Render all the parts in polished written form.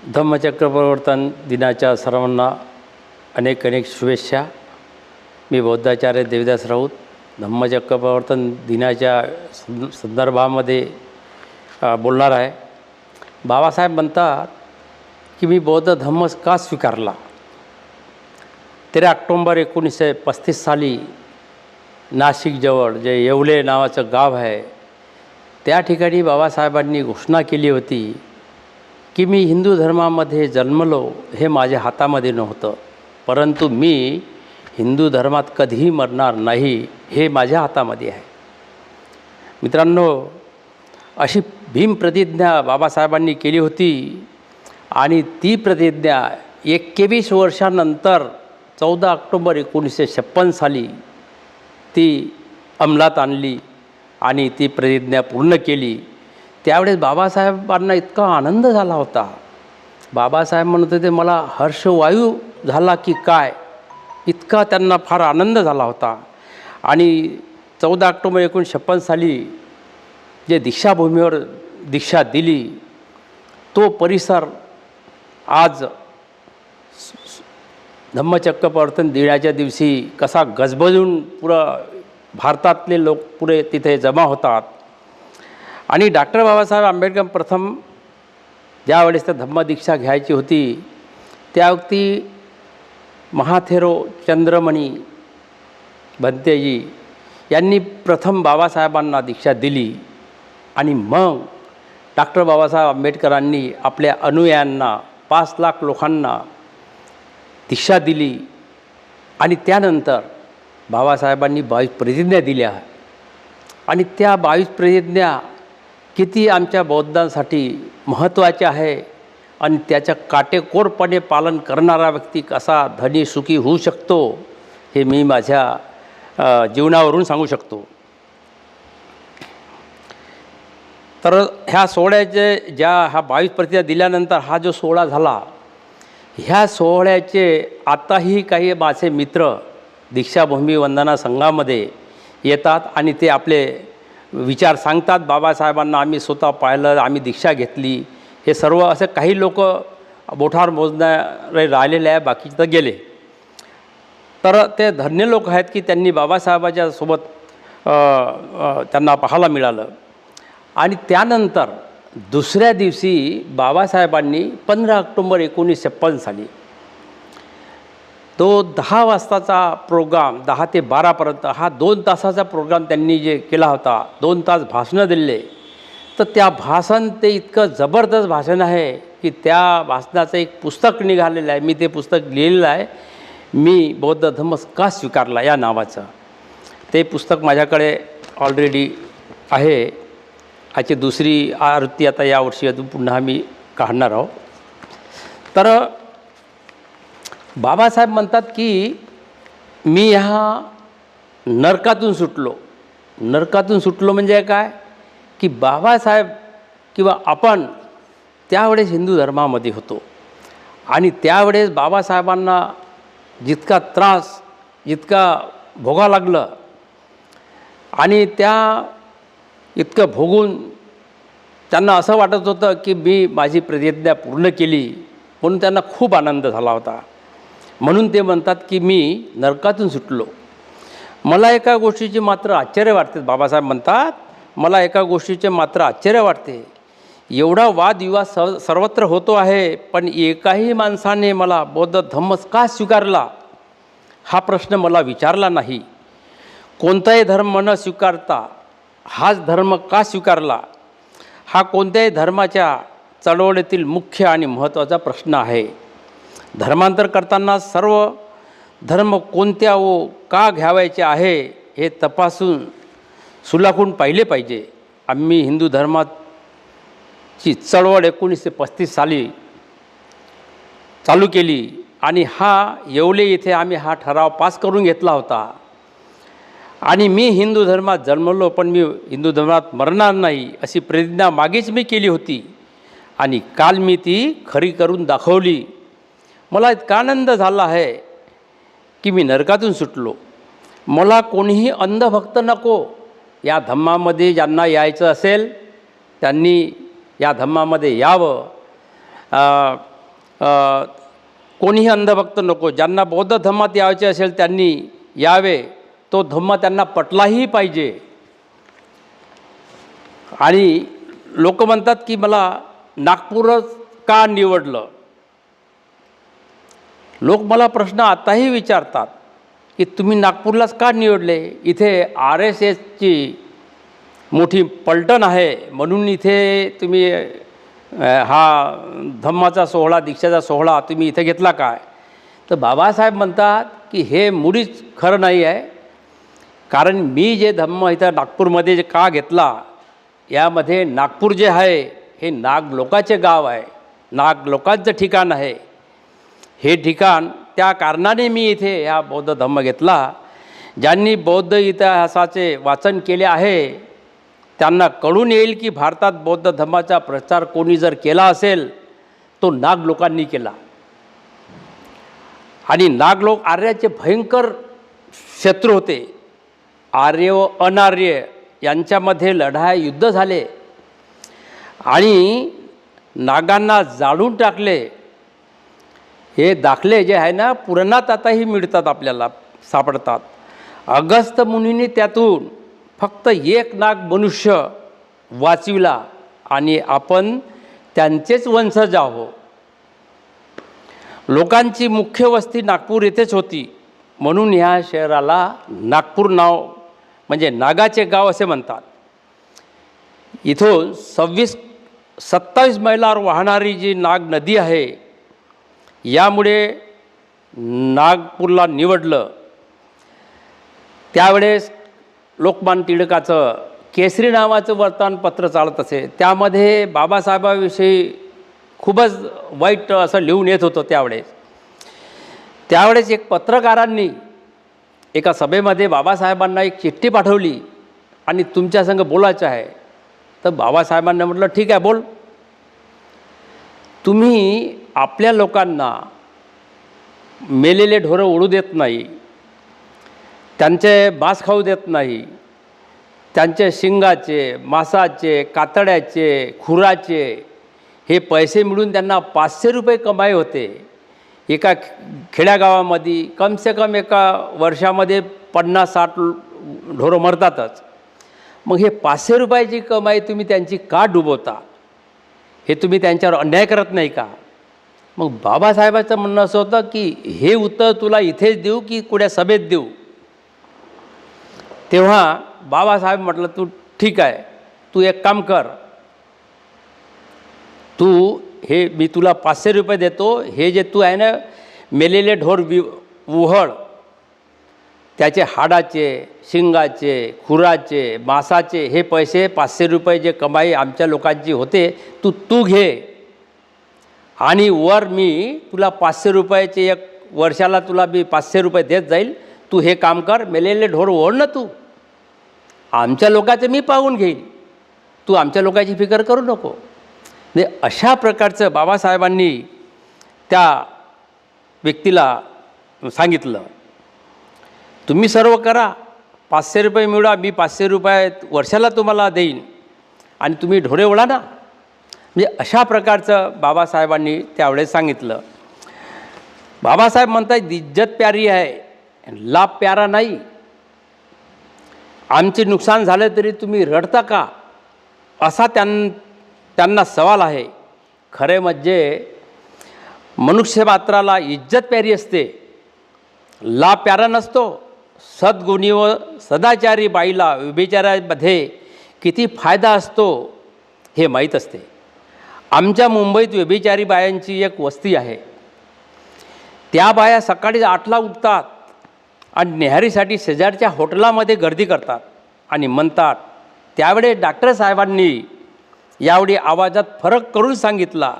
धम्मचक्र प्रवर्तन दिनाच्या सर्वांना अनेक अनेक शुभेच्छा। मी बौद्धाचार्य देवदास राऊत धम्मचक्र प्रवर्तन दिनाच्या संदर्भामध्ये बोलणार आहे। बाबासाहेब म्हणतात की मी बौद्ध धम्म का स्वीकारला। 13 ऑक्टोबर 1935 साली नाशिकजवळ जे येवले नावाचं गाव आहे त्या ठिकाणी बाबासाहेबांनी घोषणा केली होती की मी हिंदू धर्मामध्ये जन्मलो हे माझ्या हातामध्ये नव्हतं, परंतु मी हिंदू धर्मात कधीही मरणार नाही हे माझ्या हातामध्ये आहे। मित्रांनो, अशी भीम प्रतिज्ञा बाबासाहेबांनी केली होती आणि ती प्रतिज्ञा 21 वर्षानंतर 14 ऑक्टोबर 1956 साली ती अंमलात आणली आणि ती प्रतिज्ञा पूर्ण केली। त्यावेळेस बाबासाहेबांना इतका आनंद झाला होता। बाबासाहेब म्हणत होते मला हर्षवायू झाला की काय, इतका त्यांना फार आनंद झाला होता। आणि 14 ऑक्टोबर 1956 साली जे दीक्षाभूमीवर दीक्षा दिली तो परिसर आज धम्मचक्र प्रवर्तन दिनाच्या दिवशी कसा गजबजून पुरं भारतातले लोक पुरे तिथे जमा होतात। आणि डॉक्टर बाबासाहेब आंबेडकर प्रथम ज्यावेळेस त्या धम्मदीक्षा घ्यायची होती त्यावक्ती महाथेरो चंद्रमणी भंतेजी यांनी प्रथम बाबासाहेबांना दीक्षा दिली आणि मग डॉक्टर बाबासाहेब आंबेडकरांनी आपल्या अनुयायांना 5 लाख लोकांना दीक्षा दिली। आणि त्यानंतर बाबासाहेबांनी 22 प्रतिज्ञा दिल्या आणि त्या 22 प्रतिज्ञा किती आमच्या बौद्धांसाठी महत्त्वाच्या आहे आणि त्याच्या काटेकोरपणे पालन करणारा व्यक्ती कसा धनी सुखी होऊ शकतो हे मी माझ्या जीवनावरून सांगू शकतो। तर ह्या सोहळ्याचे ह्या 22 प्रतिज्ञा दिल्यानंतर हा जो सोहळा झाला, ह्या सोहळ्याचे आताही काही माझे मित्र दीक्षाभूमी वंदना संघामध्ये येतात आणि ते आपले विचार सांगतात। बाबासाहेबांना आम्ही स्वतः पाहिलं, आम्ही दीक्षा घेतली, हे सर्व असे काही लोक बोठावर मोजणारे राहिलेले आहे, बाकीचे तर गेले। तर ते धन्य लोक आहेत की त्यांनी बाबासाहेबाच्या सोबत त्यांना पाहायला मिळालं। आणि त्यानंतर दुसऱ्या दिवशी बाबासाहेबांनी 15 ऑक्टोबर 1956 साली तो 10 वाजताचा प्रोग्राम 10 ते 12पर्यंत हा 2 तासाचा प्रोग्राम त्यांनी जे केला होता, 2 तास भाषणं दिले। तर त्या भाषण ते इतकं जबरदस्त भाषण आहे की त्या भाषणाचं एक पुस्तक निघालेलं आहे। मी ते पुस्तक लिहिलेलं आहे, मी बौद्ध धम्म का स्वीकारला या नावाचं। ते पुस्तक माझ्याकडे ऑलरेडी आहे। याची दुसरी आवृत्ती आता यावर्षी अजून पुन्हा मी काढणार आहोत। तर बाबासाहेब म्हणतात की मी ह्या नरकातून सुटलो। नरकातून सुटलो म्हणजे काय की बाबासाहेब किंवा आपण त्यावेळेस हिंदू धर्मामध्ये होतो आणि त्यावेळेस बाबासाहेबांना जितका त्रास जितका भोगा लागलं आणि त्या इतकं भोगून त्यांना असं वाटत होतं की मी माझी प्रतिज्ञा पूर्ण केली, म्हणून त्यांना खूप आनंद झाला होता। म्हणून ते म्हणतात की मी नरकातून सुटलो। मला एका गोष्टीचे मात्र आश्चर्य वाटते, बाबासाहेब म्हणतात मला एका गोष्टीचे मात्र आश्चर्य वाटते, एवढा वादविवाद सर्वत्र होतो आहे पण एकाही माणसाने मला बौद्ध धम्म का स्वीकारला हा प्रश्न मला विचारला नाही। कोणताही धर्म न स्वीकारता हाच धर्म का स्वीकारला हा कोणत्याही धर्माच्या चळवळीतील मुख्य आणि महत्त्वाचा प्रश्न आहे। धर्मांतर करताना सर्व धर्म कोणत्या व का घ्यावायचे आहे हे तपासून सुलाखून पाहिले पाहिजे। आम्ही हिंदू धर्माची चळवळ 1935 साली चालू केली आणि येवले येथे आम्ही हा ठराव पास करून घेतला होता आणि मी हिंदू धर्मात जन्मलो पण मी हिंदू धर्मात मरणार नाही अशी प्रतिज्ञा मागेच मी केली होती आणि काल मी ती खरी करून दाखवली। मला इतका आनंद झाला आहे की मी नरकातून सुटलो। मला कोणीही अंधभक्त नको, या धम्मामध्ये ज्यांना यायचं असेल त्यांनी या धम्मामध्ये यावं। कोणीही अंधभक्त नको, ज्यांना बौद्ध धम्मात यायचे असेल त्यांनी यावे, तो धम्म त्यांना पटलाही पाहिजे. आणि लोक म्हणतात की मला नागपूरच का निवडलं. लोक मला प्रश्न आताही विचारतात की तुम्ही नागपूरलाच का निवडले, इथे RSSची मोठी पलटण आहे म्हणून इथे तुम्ही हा धम्माचा सोहळा, दीक्षाचा सोहळा तुम्ही इथे घेतला काय. तर बाबासाहेब म्हणतात की हे मुळीच खरं नाही आहे. कारण मी जे धम्म इथं नागपूरमध्ये जे का घेतला, यामध्ये नागपूर जे आहे हे नाग लोकाचे गाव आहे, नाग लोकांचं ठिकाण आहे. हे ठिकाण त्या कारणाने मी इथे ह्या बौद्ध धम्म घेतला. ज्यांनी बौद्ध इतिहासाचे वाचन केले आहे त्यांना कळून येईल की भारतात बौद्ध धम्माचा प्रचार कोणी जर केला असेल तो नाग लोकांनी केला. आणि नाग लोक आर्याचे भयंकर शत्रू होते. आर्य व अनार्य यांच्यामध्ये लढाई युद्ध झाले आणि नागांना जाळून टाकले. हे दाखले जे आहे ना पुराणात आताही मिळतात, आपल्याला सापडतात. अगस्त्य मुनीने त्यातून फक्त एक नाग मनुष्य वाचविला आणि आपण त्यांचेच वंशज आहोत. लोकांची मुख्य वस्ती नागपूर येथेच होती म्हणून ह्या शहराला नागपूर नाव म्हणजे नागाचे गाव असे म्हणतात. इथून 27 मैलावर वाहणारी जी नाग नदी आहे, यामुळे नागपूरला निवडलं. त्यावेळेस लोकमान्य टिळकाचं केसरी नावाचं वर्तमानपत्र चालत असे. त्यामध्ये बाबासाहेबाविषयी खूपच वाईट असं लिहून येत होतं. त्यावेळेस एक पत्रकारांनी एका सभेमध्ये बाबासाहेबांना एक चिठ्ठी पाठवली आणि तुमच्या संग बोलायचं आहे. तर बाबासाहेबांना म्हटलं ठीक आहे बोल. तुम्ही आपल्या लोकांना मेलेले ढोरं ओढू देत नाही, त्यांचे मांस खाऊ देत नाही, त्यांचे शिंगाचे, मांसाचे, कातड्याचे, खुराचे हे पैसे मिळून त्यांना 500 रुपये कमाई होते. एका खेड्यागावामध्ये कम से कम एका वर्षामध्ये 50-60 ढोरं मरतातच. मग हे 500 रुपयाची कमाई तुम्ही त्यांची का डुबवता. हे तुम्ही त्यांच्यावर अन्याय करत नाही का. मग बाबासाहेबांचं म्हणणं असं होतं की हे उत्तर तुला इथेच देऊ की कुठल्या सभेत देऊ. तेव्हा बाबासाहेब म्हटलं तू ठीक आहे, तू एक काम कर, तू हे मी तुला 500 रुपये देतो. हे जे तू आहे ना मेलेले ढोर उहळ, त्याचे हाडाचे, शिंगाचे, खुराचे, मांसाचे हे पैसे 500 रुपये जे कमाई आमच्या लोकांची होते तू घे आणि वर मी तुला 500 रुपयाचे एक वर्षाला तुला मी 500 रुपये देत जाईल. तू हे काम कर, मेलेले ढोर ओढ ना, तू आमच्या लोकांचं मी पाहून घेईल, तू आमच्या लोकांची फिकर करू नको. म्हणजे अशा प्रकारचं बाबासाहेबांनी त्या व्यक्तीला सांगितलं. तुम्ही सर्व करा, 500 रुपये मिळवा, मी 500 रुपये वर्षाला तुम्हाला देईन आणि तुम्ही ढोरे ओढा ना. म्हणजे अशा प्रकारचं बाबासाहेबांनी त्यावेळेस सांगितलं. बाबासाहेब म्हणतात इज्जत प्यारी आहे, लाभ प्यारा नाही. आमचे नुकसान झालं तरी तुम्ही रडता का, असा त्यांना सवाल आहे. खरे म्हणजे मनुष्य मात्राला इज्जत प्यारी असते, लाभ प्यारा नसतो. सद्गुणी व सदाचारी बाईला व्यभिचारामध्ये किती फायदा असतो हे माहीत असते. आमच्या मुंबईत व्यभिचारी बायांची एक वस्ती आहे. त्या बाया सकाळी 8ला उठतात आणि न्याहारीसाठी शेजारच्या हॉटेलामध्ये गर्दी करतात आणि म्हणतात. त्यावेळेस डॉक्टर साहेबांनी यावेळी आवाजात फरक करून सांगितला.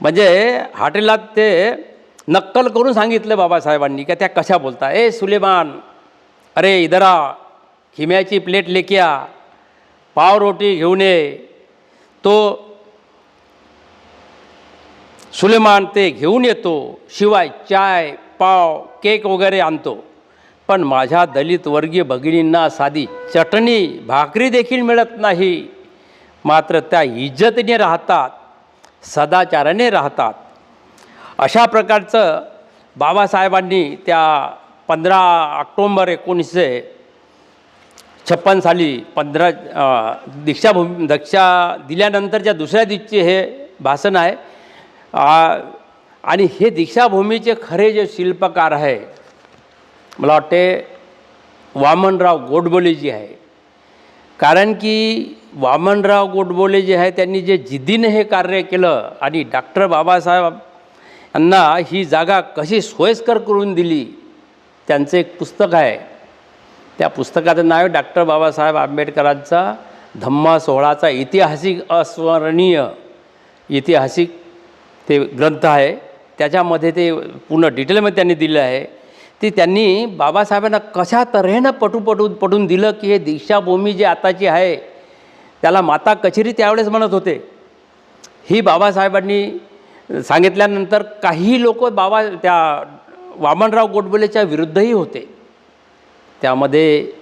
म्हणजे हॉटेलात ते नक्कल करून सांगितलं बाबासाहेबांनी की त्या कशा बोलता. ए सुलेमान, अरे इधर आ, खिम्याची प्लेट लेके आ, पाव रोटी घेऊन ये. तो सुलेमान ते घेऊन येतो, शिवाय चाय, पाव, केक वगैरे आणतो. पण माझ्या दलित वर्गीय भगिनींना साधी चटणी भाकरी देखील मिळत नाही. मात्र त्या इज्जतीने राहतात, सदाचाराने राहतात. अशा प्रकारचं बाबासाहेबांनी त्या 15 ऑक्टोंबर 1956 साली दीक्षा दिल्यानंतरच्या दुसऱ्या दिवशी हे भाषण आहे. आणि हे दीक्षाभूमीचे खरे जे शिल्पकार आहे, मला वाटते वामनराव गोडबोलेजी आहे. कारण की वामनराव गोडबोले जे आहे त्यांनी जे जिद्दीने हे कार्य केलं आणि डॉक्टर बाबासाहेब यांना ही जागा कशी सोयीस्कर करून दिली, त्यांचं एक पुस्तक आहे. त्या पुस्तकाचं नाव आहे डॉक्टर बाबासाहेब आंबेडकरांचा धम्मा सोहळाचा ऐतिहासिक ऐतिहासिक ते ग्रंथ आहे. त्याच्यामध्ये ते पूर्ण डिटेलमध्ये त्यांनी दिलं आहे. ते त्यांनी बाबासाहेबांना कशा तऱ्हेनं पटून दिलं की हे दीक्षाभूमी जी आताची आहे त्याला माता कचेरी त्यावेळेस म्हणत होते. ही बाबासाहेबांनी सांगितल्यानंतर काही लोक त्या वामनराव गोडबोलेच्या विरुद्धही होते. त्यामध्ये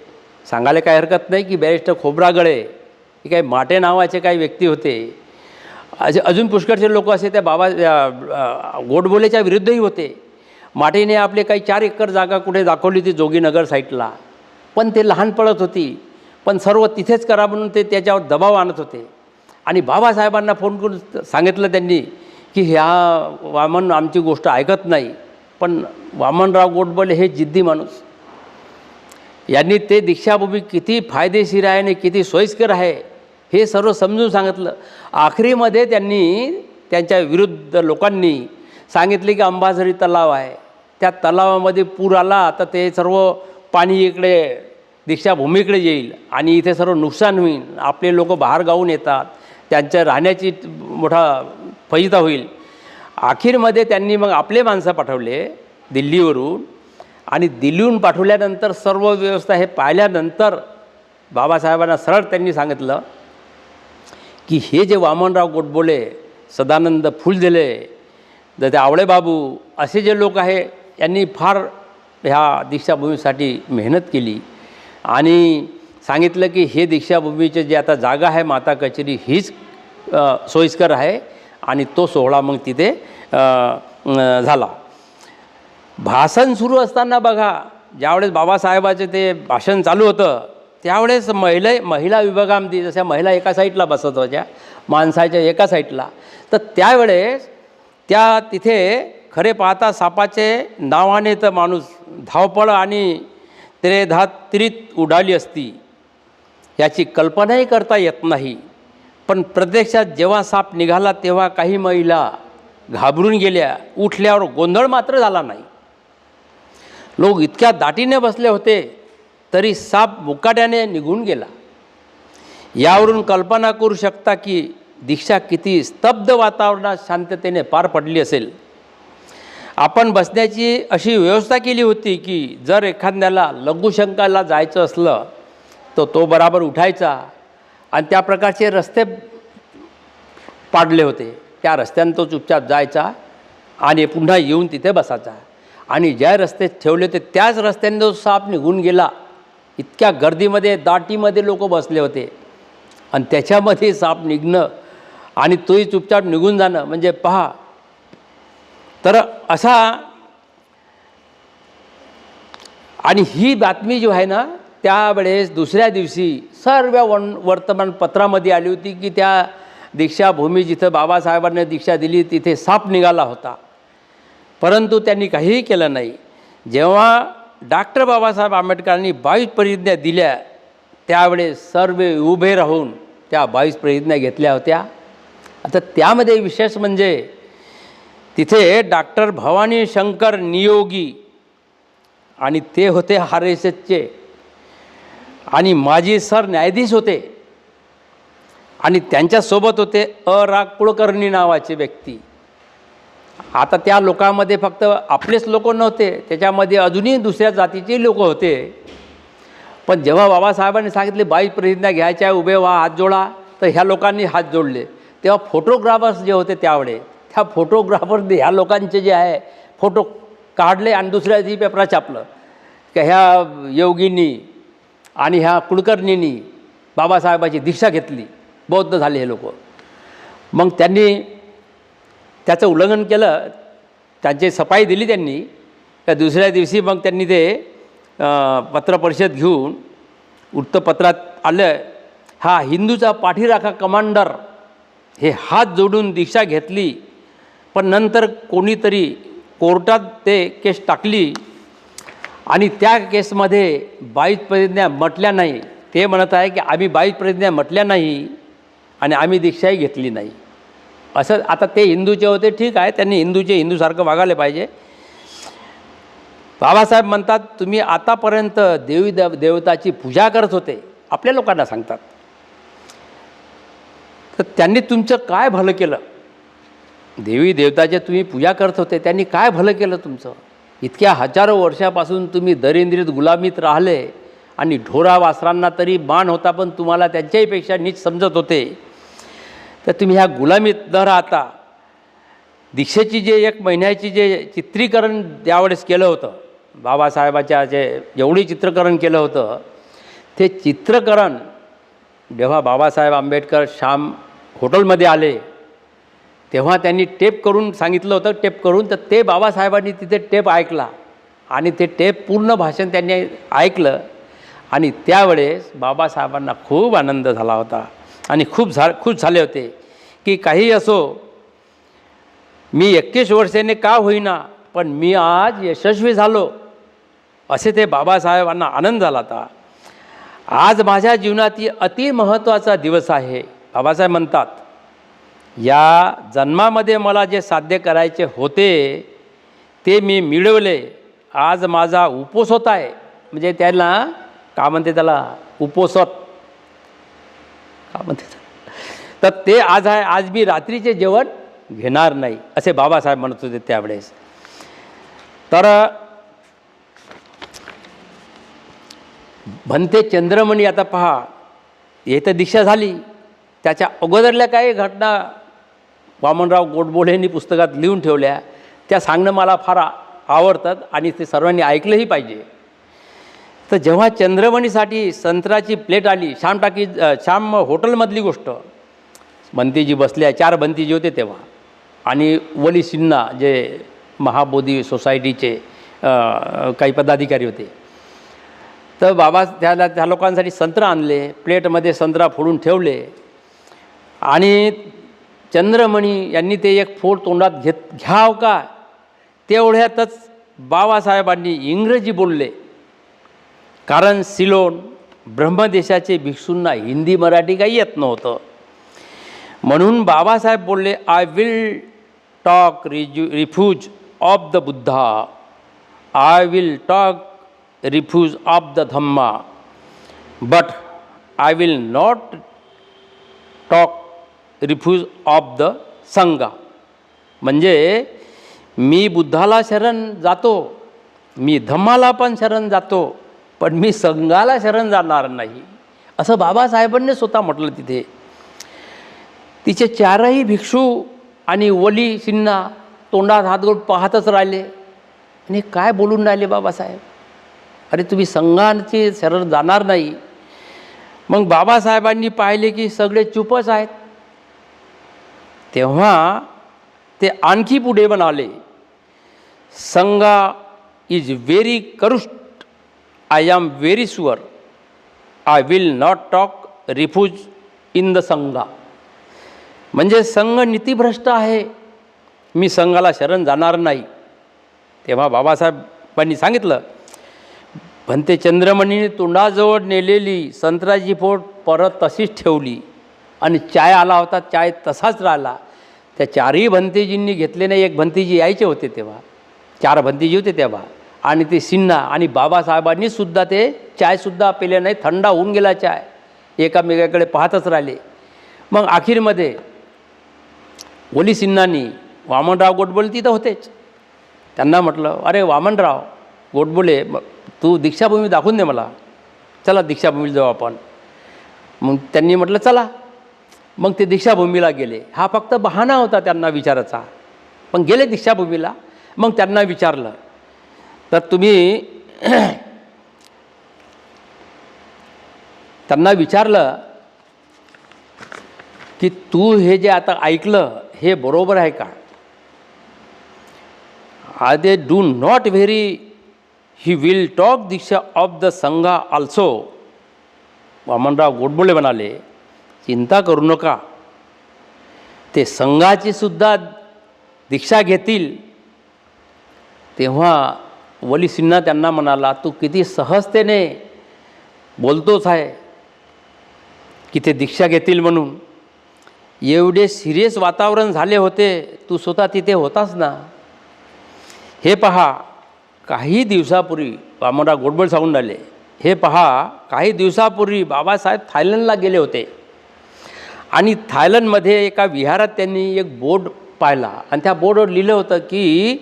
सांगायला काही हरकत नाही की बॅरिस्टर खोब्रागळे हे काही माटे नावाचे काही व्यक्ती होते. अजून पुष्कळचे लोक असे त्या गोडबोलेच्या विरुद्धही होते. माटेने आपले काही 4 एकर जागा कुठे दाखवली होती जोगीनगर साईडला, पण ते लहान पडत होती. पण सर्व तिथेच करा म्हणून ते त्याच्यावर दबाव आणत होते. आणि बाबासाहेबांना फोन करून सांगितलं त्यांनी की ह्या वामन आमची गोष्ट ऐकत नाही. पण वामनराव गोडबोले हे जिद्दी माणूस, यांनी ते दीक्षाभूमी किती फायदेशीर आहे आणि किती सोयीस्कर आहे हे सर्व समजून सांगितलं. आखरीमध्ये त्यांनी त्यांच्या विरुद्ध लोकांनी सांगितले की अंबाझरी तलाव आहे, त्या तलावामध्ये पूर आला तर ते सर्व पाणी इकडे दीक्षाभूमीकडे येईल आणि इथे सर्व नुकसान होईल. आपले लोक बाहेर गावून येतात, त्यांच्या राहण्याची मोठा फजिता होईल. अखेरमध्ये त्यांनी मग आपले माणसं पाठवले दिल्लीवरून. आणि दिल्लीहून पाठवल्यानंतर सर्व व्यवस्था हे पाहिल्यानंतर बाबासाहेबांना सरळ त्यांनी सांगितलं की हे जे वामनराव गोडबोले, सदानंद फुलझेले, ते आवळेबाबू असे जे लोक आहे यांनी फार ह्या दीक्षाभूमीसाठी मेहनत केली. आणि सांगितलं की हे दीक्षाभूमीचे जे आता जागा आहे माता कचेरी हीच सोयीस्कर आहे. आणि तो सोहळा मग तिथे झाला. भाषण सुरू असताना बघा, ज्यावेळेस बाबासाहेबाचे ते भाषण चालू होतं त्यावेळेस महिला विभागामध्ये जशा महिला एका साईडला बसत होत्या, माणसाच्या एका साईडला, तर त्यावेळेस त्या तिथे खरे पाहता सापाचे नावाने तर माणूस धावपळ आणि त्रित उडाली असती याची कल्पनाही करता येत नाही. पण प्रत्यक्षात जेव्हा साप निघाला तेव्हा काही महिला घाबरून गेल्या. उठल्यावर गोंधळ मात्र झाला नाही. लोक इतक्या दाटीने बसले होते तरी साप मुकाट्याने निघून गेला. यावरून कल्पना करू शकता की दीक्षा किती स्तब्ध वातावरणात शांततेने पार पडली असेल. आपण बसण्याची अशी व्यवस्था केली होती की जर एखाद्याला लघुशंकाला जायचं असलं तर तो बराबर उठायचा आणि त्या प्रकारचे रस्ते पाडले होते. त्या रस्त्यानं तो चुपचाप जायचा आणि पुन्हा येऊन तिथे बसायचा. आणि ज्या रस्ते ठेवले होते त्याच रस्त्याने तो साप निघून गेला. इतक्या गर्दीमध्ये दाटीमध्ये लोक बसले होते आणि त्याच्यामध्ये साप निघणं आणि तोही चुपचाप निघून जाणं म्हणजे पहा. तर असा आणि ही बातमी जी आहे ना त्यावेळेस दुसऱ्या दिवशी सर्व वर्तमानपत्रामध्ये आली होती की त्या दीक्षाभूमी जिथं बाबासाहेबांनी दीक्षा दिली तिथे साप निघाला होता. परंतु त्यांनी काहीही केलं नाही. जेव्हा डॉक्टर बाबासाहेब आंबेडकरांनी 22 प्रतिज्ञा दिल्या त्यावेळेस सर्व उभे राहून त्या 22 प्रतिज्ञा घेतल्या होत्या. आता त्यामध्ये विशेष म्हणजे तिथे डॉक्टर भवानी शंकर नियोगी आणि ते होते RSSचे आणि माजी सरन्यायाधीश होते आणि त्यांच्यासोबत होते रा कुलकर्णी नावाचे व्यक्ती. आता त्या लोकांमध्ये फक्त आपलेच लोक नव्हते, त्याच्यामध्ये अजूनही दुसऱ्या जातीचे लोक होते. पण जेव्हा बाबासाहेबांनी सांगितले 22 प्रतिज्ञा घ्यायच्या उभे व्हा हात जोडा, तर ह्या लोकांनी हात जोडले. तेव्हा फोटोग्राफर्स जे होते त्यावेळे त्या फोटोग्राफरने ह्या लोकांचे जे आहे फोटो काढले आणि दुसऱ्या दिवशी पेपरात छापलं की ह्या योगींनी आणि ह्या कुलकर्णींनी बाबासाहेबाची दीक्षा घेतली, बौद्ध झाले हे लोक. मग त्यांनी त्याचं उल्लंघन केलं त्यांची सफाई दिली त्यांनी. त्या दुसऱ्या दिवशी मग त्यांनी ते पत्रपरिषद घेऊन वृत्तपत्रात आलं, हा हिंदूचा पाठीराखा कमांडर हे हात जोडून दीक्षा घेतली, पण नंतर कोणीतरी कोर्टात ते केस टाकली आणि त्या केसमध्ये 22 प्रतिज्ञा म्हटल्या नाही. ते म्हणत आहे की आम्ही 22 प्रतिज्ञा म्हटल्या नाही आणि आम्ही दीक्षाही घेतली नाही. असं आता ते हिंदूचे होते, ठीक आहे, त्यांनी हिंदूसारखं वागायला पाहिजे. बाबासाहेब म्हणतात तुम्ही आतापर्यंत देवताची पूजा करत होते, आपल्या लोकांना सांगतात, तर त्यांनी तुमचं काय भलं केलं? देवी देवताचे तुम्ही पूजा करत होते, त्यांनी काय भलं केलं तुमचं? इतक्या हजारो वर्षापासून तुम्ही दरिंद्रीत गुलामीत राहिले आणि ढोरा वासरांना तरी मान होता, पण तुम्हाला त्यांच्याहीपेक्षा नीच समजत होते. तर तुम्ही ह्या गुलामीत न राहता दीक्षेची जे 1 महिन्याची जे चित्रीकरण त्यावेळेस केलं होतं, बाबासाहेबाच्या जे एवढी चित्रकरण केलं होतं, ते चित्रकरण जेव्हा बाबासाहेब आंबेडकर श्याम हॉटेलमध्ये आले तेव्हा त्यांनी टेप करून सांगितलं होतं, टेप करून, तर ते बाबासाहेबांनी तिथे टेप ऐकला आणि ते टेप पूर्ण भाषण त्यांनी ऐकलं आणि त्यावेळेस बाबासाहेबांना खूप आनंद झाला होता आणि खुश झाले होते की काही असो, मी 21 वर्षाने का होईना पण मी आज यशस्वी झालो, असे ते बाबासाहेबांना आनंद झाला होता. आज माझ्या जीवनातील अति महत्त्वाचा दिवस आहे. बाबासाहेब म्हणतात या जन्मामध्ये मला जे साध्य करायचे होते ते मी मिळवले. आज माझा उपोषोत आहे, म्हणजे त्याला का म्हणते, त्याला उपोषोत का म्हणते, तर ते आज आहे. आज मी रात्रीचे जेवण घेणार नाही, असे बाबासाहेब म्हणत होते त्यावेळेस. तर भंते चंद्रमणी, आता पहा, हे तर दीक्षा झाली, त्याच्या अगोदरल्या काही घटना वामनराव गोडबोलेंनी पुस्तकात लिहून ठेवल्या, त्या सांगणं मला फार आवडतात आणि ते सर्वांनी ऐकलंही पाहिजे. तर जेव्हा चंद्रमणीसाठी संत्राची प्लेट आली, श्याम हॉटेलमधली गोष्ट, बंतीजी बसल्या, 4 बंतीजी होते तेव्हा, आणि वली सिन्हा जे महाबोधी सोसायटीचे काही पदाधिकारी होते, तर बाबा त्या लोकांसाठी संत्र आणले, प्लेटमध्ये संत्रा फोडून ठेवले आणि चंद्रमणी यांनी ते एक फोड तोंडात घ्याव का, तेवढ्यातच बाबासाहेबांनी इंग्रजी बोलले, कारण सिलोन ब्रह्मदेशाचे भिक्षूंना हिंदी मराठी काही येत नव्हतं. म्हणून बाबासाहेब बोलले, I will talk refuse of the Buddha, I will talk refuse of the Dhamma, but I will not talk refuse of the Sangha. म्हणजे मी बुद्धाला शरण जातो, मी धम्माला पण शरण जातो, पण मी संघाला शरण जाणार नाही, असं बाबासाहेबांनी स्वतः म्हटलं तिथे. तिचे 4ही भिक्षू आणि वली सिन्हा तोंडात हात घालून पाहतच राहिले आणि काय बोलून राहिले बाबासाहेब, अरे तुम्ही संघाची शरण जाणार नाही. मग बाबासाहेबांनी पाहिले की सगळे चुपच आहेत, तेव्हा ते आणखी पुढे म्हणाले, संघा इज व्हेरी करुष्ट, I am very sure, I will not talk refuge in the Sangha. म्हणजे संघ नीतिभ्रष्ट आहे, मी संघाला शरण जाणार नाही. तेव्हा बाबासाहेबांनी सांगितलं, भंते चंद्रमणीने तोंडाजवळ नेलेली संत्र्याची फोड परत तशीच ठेवली आणि चाय आला होता, चाय तसाच राहिला. त्या 4ही भंतेजींनी घेतले नाही, एक भंतेजी यायचे होते तेव्हा, 4 भंतेजी होते तेव्हा, आणि ते सिन्हा आणि बाबासाहेबांनी सुद्धा ते चायसुद्धा पिले नाही, थंड होऊन गेला चाय, एकामेकाकडे पाहतच राहिले. मग अखेरमध्ये वली सिन्हांनी, वामनराव गोडबोले तिथं होतेच, त्यांना म्हटलं, अरे वामनराव गोडबोले, तू दीक्षाभूमी दाखवून दे मला, चला दीक्षाभूमीला जाऊ आपण. मग त्यांनी म्हटलं चला. मग ते दीक्षाभूमीला गेले. हा फक्त बहाणा होता त्यांना विचारायचा, पण गेले दीक्षाभूमीला. मग त्यांना विचारलं, तर तुम्ही त्यांना विचारलं की तू हे जे आता ऐकलं हे बरोबर आहे का? they do not vary. He will talk Diksha of the Sangha also. Vamanrao Godbole म्हणाले, चिंता करू नका, ते संघाची सुद्धा दीक्षा घेतील. तेव्हा वली सिन्हा त्यांना म्हणाला, तू किती सहजतेने बोलतोच आहे की ते दीक्षा घेतील म्हणून. एवढे सिरियस वातावरण झाले होते, तू स्वतः तिथे होतास ना. हे पहा, काही दिवसापूर्वी वामनराव गोडबोले सांगून राहिले, हे पहा, काही दिवसापूर्वी बाबासाहेब थायलंडला गेले होते आणि थायलंडमध्ये एका विहारात त्यांनी एक बोर्ड पाहिला आणि त्या बोर्डवर लिहिलं होतं की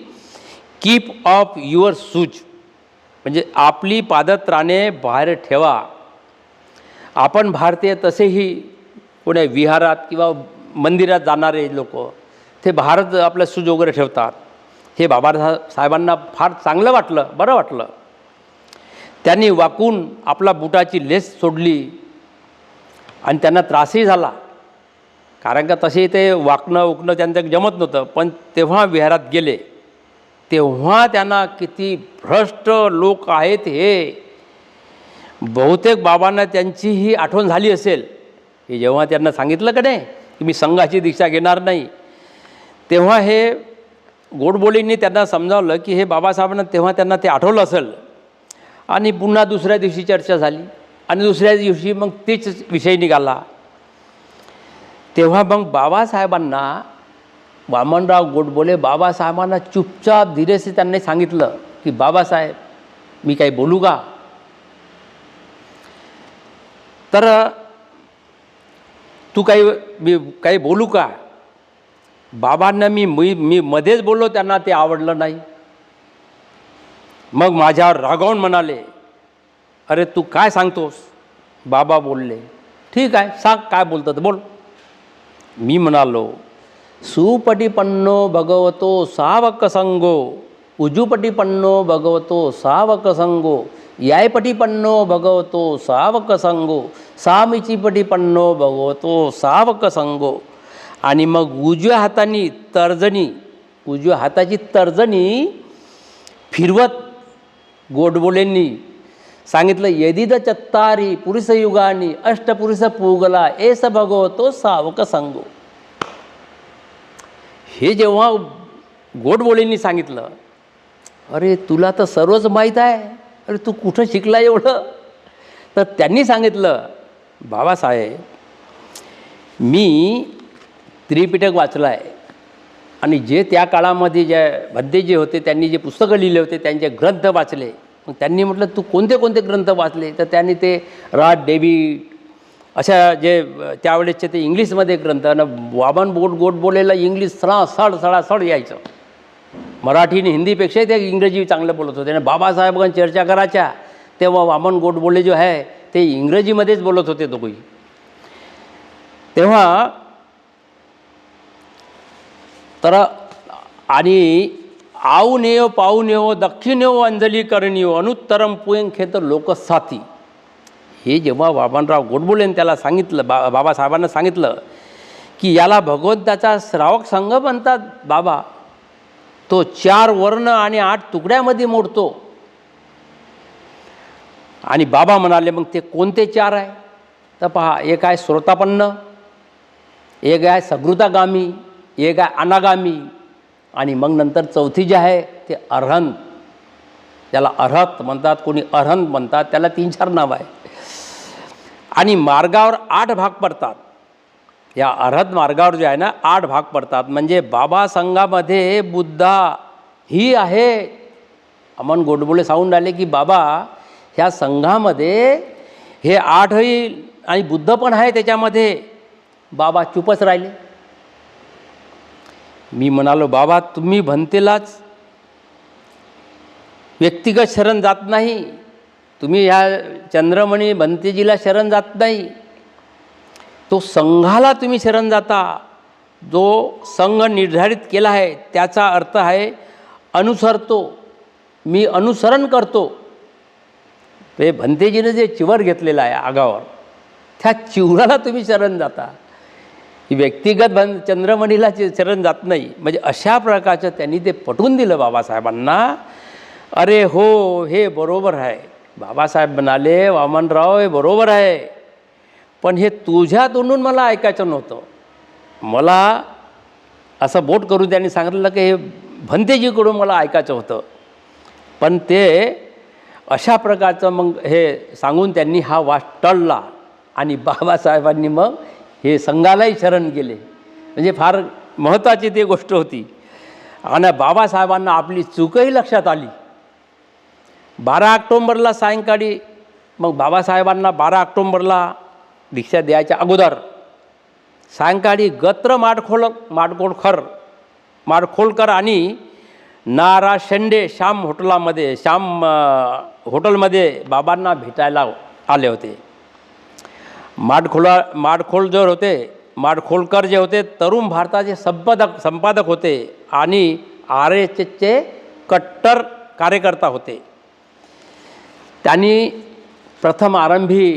कीप ऑफ युअर शूज, म्हणजे आपली पादत्राणे बाहेर ठेवा. आपण भारतीय तसेही कोण्या विहारात किंवा मंदिरात जाणारे लोक ते भारत आपलं शूज वगैरे ठेवतात. हे बाबासाहेबांना फार चांगलं वाटलं, बरं वाटलं. त्यांनी वाकून आपला बुटाची लेस सोडली आणि त्यांना त्रासही झाला, कारण का तसे ते वाकणं त्यांचं जमत नव्हतं. पण तेव्हा विहारात गेले तेव्हा त्यांना किती भ्रष्ट लोक आहेत हे बहुतेक बाबांना त्यांचीही आठवण झाली असेल. हे जेव्हा त्यांना सांगितलं का नाही की मी संघाची दीक्षा घेणार नाही, तेव्हा हे गोडबोलेंनी त्यांना समजावलं की हे बाबासाहेबांना तेव्हा त्यांना ते आठवलं असेल. आणि पुन्हा दुसऱ्या दिवशी चर्चा झाली आणि दुसऱ्या दिवशी मग तेच विषय निघाला. तेव्हा मग बाबासाहेबांना वामनराव गोडबोले बाबासाहेबांना चुपचाप धीरेसे त्यांनी सांगितलं की बाबासाहेब, मी काही बोलू का? तर तू मी काही बोलू का? बाबांना मी मध्येच बोललो, त्यांना ते आवडलं नाही. मग माझ्यावर रागावून म्हणाले, अरे तू काय सांगतोस? बाबा बोलले, ठीक आहे, सांग काय बोलतं तर बोल. मी म्हणालो, सुपटिपन्नो भगवतो सावक संगो, उजुपटिपन्नो भगवतो सावक संगो, यायपटिपन्नो भगवतो सावक संगो, सामीचीपटिपन्नो भगवतो सावक संगो. आणि मग उजव्या हाताची तर्जनी फिरवत गोडबोलेंनी सांगितलं, यदिद चत्तारी पुरुष युगानी अष्टपुरुष पूगला एस भगवतो सावक संगो. हे जेव्हा गोडबोलेंनी सांगितलं, अरे तुला तर सर्वच माहीत आहे, अरे तू कुठं शिकला एवढं? तर त्यांनी सांगितलं, बाबासाहेब, मी त्रिपिटक वाचलं आहे आणि जे त्या काळामध्ये जे भद्दे जे होते त्यांनी जे पुस्तकं लिहिले होते त्यांचे ग्रंथ वाचले. मग त्यांनी म्हटलं, तू कोणते कोणते ग्रंथ वाचले? तर त्यांनी ते रॉड डेव्हिड अशा जे त्यावेळेसचे ते इंग्लिशमध्ये ग्रंथ, आणि वामन गोडबोलेला इंग्लिश सड यायचं. मराठी आणि हिंदीपेक्षा ते इंग्रजी चांगलं बोलत होते. आणि बाबासाहेबांनी चर्चा करायच्या तेव्हा वामन गोडबोले जो आहे ते इंग्रजीमध्येच बोलत होते दोघंही. तेव्हा तर आणि आऊन येव पाहून येव दक्षिण येव अंजली करणीव अनुत्तरम पुयंखेत लोकसाथी. हे जेव्हा वामनराव गोडबोलेंनी त्याला सांगितलं, बाबासाहेबांना सांगितलं की याला भगवंताचा श्रावक संघ म्हणतात बाबा, तो 4 वर्ण आणि 8 तुकड्यामध्ये मोडतो. आणि बाबा म्हणाले, मग ते कोणते 4 आहे? तर पहा, एक आहे श्रोतापन्न, एक आहे सगृतागामी, एक आहे अनागामी, आणि मग नंतर चौथी जी आहे ते अर्हंत. त्याला अर्हत म्हणतात, कोणी अर्हंत म्हणतात, त्याला 3-4 नाव आहे. आणि मार्गावर 8 भाग पडतात. या अर्हत मार्गावर जे आहे ना 8 भाग पडतात. म्हणजे बाबा संघामध्ये बुद्धा ही आहे. अमन गोडबोले सांगून राहिले की बाबा ह्या संघामध्ये हे 8ही आणि बुद्ध पण आहे त्याच्यामध्ये. बाबा चुपच राहिले. मी म्हणालो, बाबा तुम्ही भंतेलाच व्यक्तिगत शरण जात नाही, तुम्ही ह्या चंद्रमणी भंतेजीला शरण जात नाही, तो संघाला तुम्ही शरण जाता. जो संघ निर्धारित केला आहे त्याचा अर्थ आहे अनुसरतो, मी अनुसरण करतो. ते भंतेजीने जे चिवर घेतलेलं आहे आगावर, त्या चिवराला तुम्ही शरण जाता. व्यक्तिगत चंद्रमणीला चरण जात नाही. म्हणजे अशा प्रकारचं त्यांनी ते पटवून दिलं बाबासाहेबांना. अरे हो, हे बरोबर आहे. बाबासाहेब म्हणाले, वामनराव हे बरोबर आहे, पण हे तुझ्या तोंडून मला ऐकायचं नव्हतं. मला असं बोट करून त्यांनी सांगितलं की हे भंतेजीकडून मला ऐकायचं होतं. पण ते अशा प्रकारचं मग हे सांगून त्यांनी हा वास टळला आणि बाबासाहेबांनी मग हे संघालाही शरण गेले. म्हणजे फार महत्त्वाची ती गोष्ट होती. आणि बाबासाहेबांना आपली चूकही लक्षात आली. 12 ऑक्टोंबरला सायंकाळी मग बाबासाहेबांना 12 ऑक्टोंबरला दीक्षा द्यायच्या अगोदर सायंकाळी गत्र माडखोलकर आणि नारा शेंडे श्याम हॉटेलमध्ये बाबांना भेटायला आले होते. माडखोलकर जे होते तरुण भारताचे संपादक होते आणि RSSचे कट्टर कार्यकर्ता होते. त्यांनी प्रथम आरंभी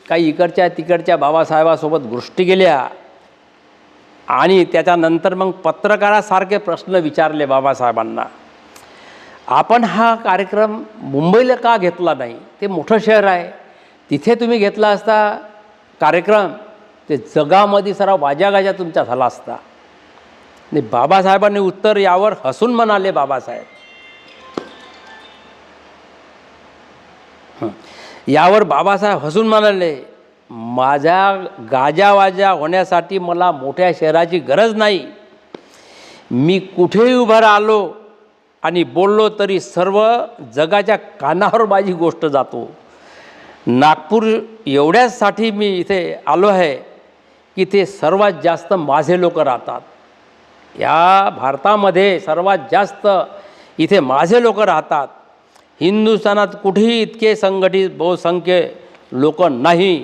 काही इकडच्या तिकडच्या बाबासाहेबासोबत गोष्टी केल्या आणि त्याच्यानंतर मग पत्रकारासारखे प्रश्न विचारले बाबासाहेबांना. आपण हा कार्यक्रम मुंबईला का घेतला नाही? ते मोठं शहर आहे, तिथे तुम्ही घेतला असता कार्यक्रम, ते जगामध्ये सारा वाजागाजा तुमचा झाला असता. आणि बाबासाहेबांनी उत्तर यावर हसून म्हणाले, यावर बाबासाहेब हसून म्हणाले, माझ्या गाजावाजा होण्यासाठी मला मोठ्या शहराची गरज नाही. मी कुठेही उभं राहिलो आणि बोललो तरी सर्व जगाच्या कानावर माझी गोष्ट जातो. नागपूर एवढ्याचसाठी मी इथे आलो आहे की ते सर्वात जास्त माझे लोक राहतात. या भारतामध्ये सर्वात जास्त इथे माझे लोक राहतात. हिंदुस्थानात कुठेही इतके संघटित बहुसंख्य लोक नाही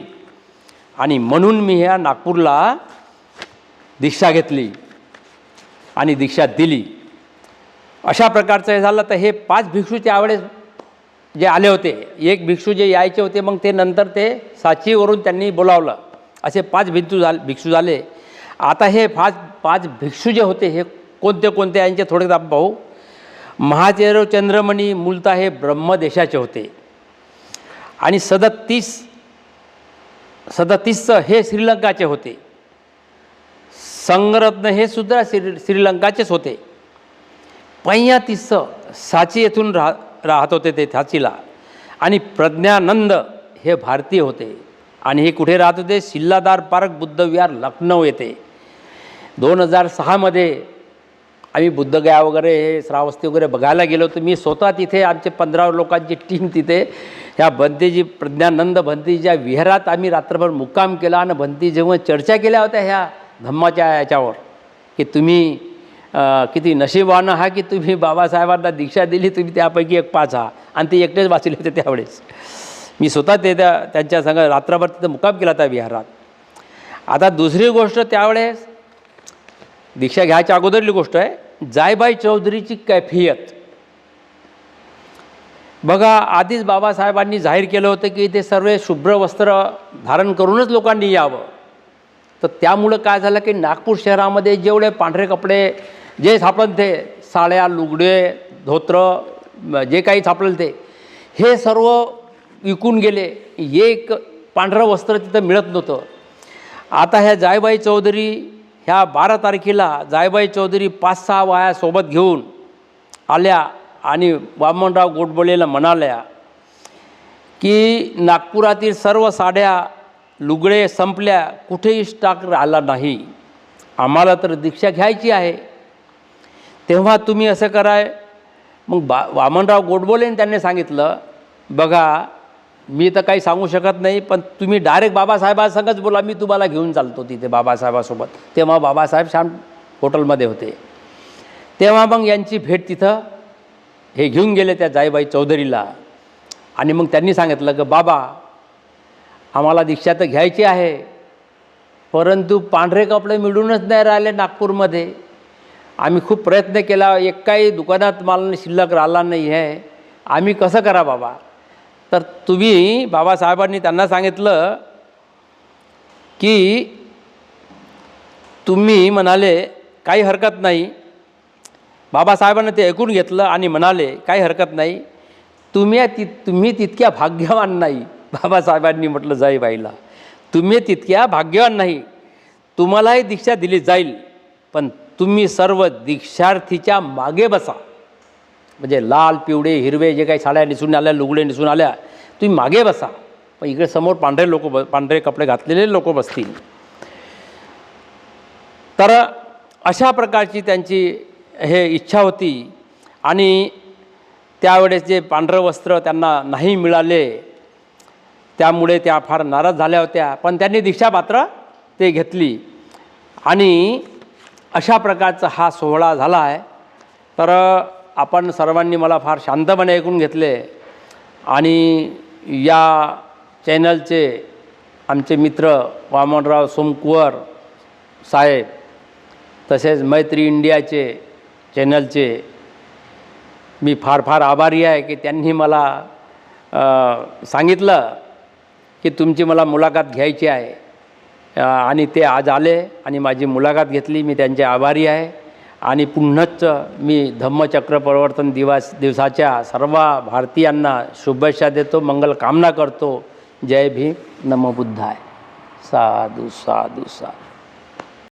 आणि म्हणून मी ह्या नागपूरला दीक्षा घेतली आणि दीक्षा दिली. अशा प्रकारचं हे झालं. तर हे 5 भिक्षू त्यावेळेस जे आले होते, एक भिक्षू जे यायचे होते, मग ते नंतर ते साचीवरून त्यांनी बोलावलं, असे 5 भिक्षू झाले. आता हे 5 भिक्षू जे होते हे कोणते यांचे थोडे आपण पाहू. महादेवराव चंद्रमणी मूलतः हे ब्रह्मदेशाचे होते आणि 37 हे श्रीलंकाचे होते. संगरत्न हे सुद्धा श्रीलंकाचेच होते. 35 साची येथून राहत होते ते साचीला. आणि प्रज्ञानंद हे भारतीय होते आणि हे कुठे राहत होते? सिल्लादार पार्क बुद्धविहार लखनौ येथे. 2006मध्ये आम्ही बुद्धगया वगैरे हे श्रावस्ती वगैरे बघायला गेलो होतो. मी स्वतः तिथे आमचे 15 लोकांची टीम तिथे ह्या भंतेजी प्रज्ञानंद भंतेजीच्या विहारात आम्ही रात्रभर मुक्काम केला. आणि भंती जेव्हा चर्चा केल्या होत्या ह्या धम्माच्या याच्यावर की तुम्ही किती नशीबवान आहात की तुम्ही बाबासाहेबांना दीक्षा दिली, तुम्ही त्यापैकी एक 5 आहात. आणि ते एकटेच वाचले होते त्यावेळेस. मी स्वतः ते त्यांच्या संग रात्रभर तिथं मुक्काम केला त्या विहारात. आता दुसरी गोष्ट, त्यावेळेस दीक्षा घ्यायच्या अगोदरली गोष्ट आहे, जायबाई चौधरीची कैफियत बघा. आधीच बाबासाहेबांनी जाहीर केलं होतं की ते सर्व शुभ्र वस्त्र धारण करूनच लोकांनी यावं. तर त्यामुळं काय झालं की नागपूर शहरामध्ये जेवढे पांढरे कपडे जे सापडले, ते साड्या, लुगडे, धोत्र जे काही सापडलं ते हे सर्व विकून गेले. एक पांढरं वस्त्र तिथं मिळत नव्हतं. आता ह्या जायबाई चौधरी ह्या 12 तारखेला जायबाई चौधरी 5-6 बाया सोबत घेऊन आल्या आणि वामनराव गोडबोलेला म्हणाल्या की नागपुरातील सर्व साड्या, लुगडे संपल्या, कुठेही स्टॉक राहिला नाही, आम्हाला तर दीक्षा घ्यायची आहे. तेव्हा तुम्ही असं कराय. मग वामनराव गोडबोलेने त्यांनी सांगितलं, बघा मी तर काही सांगू शकत नाही, पण तुम्ही डायरेक्ट बाबासाहेबांसंगच बोला, मी तुम्हाला घेऊन चालतो तिथे बाबासाहेबासोबत. तेव्हा बाबासाहेब श्याम हॉटेलमध्ये होते. तेव्हा मग यांची भेट तिथं हे घेऊन गेले त्या जायबाई चौधरीला. आणि मग त्यांनी सांगितलं की बाबा आम्हाला दीक्षा तर घ्यायची आहे, परंतु पांढरे कपडे मिळूनच नाही राहिले नागपूरमध्ये. आम्ही खूप प्रयत्न केला, एक काही दुकानात माल शिल्लक राहिला नाही आहे, आम्ही कसं करा बाबा? तर तुम्ही, बाबासाहेबांनी त्यांना सांगितलं की तुम्ही म्हणाले काही हरकत नाही, बाबासाहेबांना ते ऐकून घेतलं आणि म्हणाले काही हरकत नाही, तुम्ही तितक्या भाग्यवान नाही. बाबासाहेबांनी म्हटलं जाईबाईला, तुम्ही तितक्या भाग्यवान नाही, तुम्हालाही दीक्षा दिली जाईल, पण तुम्ही सर्व दीक्षार्थीच्या मागे बसा. म्हणजे लाल पिवळे हिरवे जे काही साड्या निसून आल्या, लुगडे निसून आल्या, तुम्ही मागे बसा, पण इकडे समोर पांढरे कपडे घातलेले लोक बसतील. तर अशा प्रकारची त्यांची हे इच्छा होती. आणि त्यावेळेस जे पांढरं वस्त्र त्यांना नाही मिळाले, त्यामुळे त्या फार नाराज झाल्या होत्या, पण त्यांनी दीक्षापात्र ते घेतली. आणि अशा प्रकारचा हा सोहळा झाला आहे. तर आपण सर्वांनी मला फार शांतपणे ऐकून घेतले. आणि या चॅनलचे आमचे मित्र वामनराव सोमकुवर साहेब, तसेच मैत्री इंडियाचे चॅनलचे मी फार फार आभारी आहे की त्यांनी मला सांगितलं की तुमची मला मुलाखत घ्यायची आहे. आणि ते आज आले आणि माझी मुलाखत घेतली. मी त्यांचे आभारी आहे. आणि पुन्हाच मी धम्मचक्र प्रवर्तन दिवसाच्या सर्व भारतीयांना शुभेच्छा देतो, मंगल कामना करतो. जय भीम, नमो बुद्धाय. साधू साधू साधू.